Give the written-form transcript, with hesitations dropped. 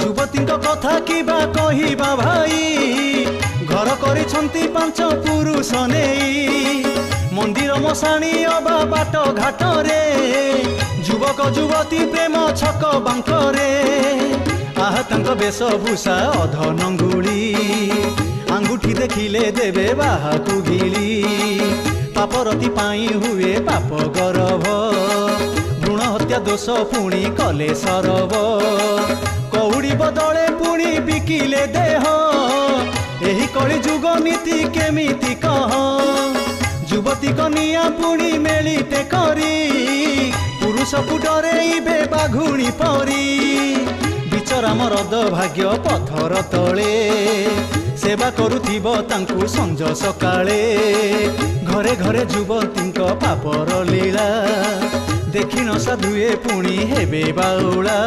युवती कथा किबा कहिबा भाई घर करिछंती पांच पुरुष नेई मंदिर मशाणी अबा बाट घाट रे युवक युवती प्रेम छक बांकरे आह तांक वेशभूषा अध नंगुली आंगुठी देखिले देवे बाहाकु गिली पापरती पाई हुए पाप गरभ भ्रूण हत्या दोष पुणी कले सरब कौड़ी बदले पुणी बिकिले देह एही कली जुग नीति केमिति कह युवती कनिया पुणी मेलिते करी पुरुष को डरेइबे बाघुणी परी बिचरा मरद भाग्य पथर तले सेवा करुथिबो तांकु संज सकाळे घरे घरे युवती पापर लीला देखि न साधुए पुणी हेबे बाउला।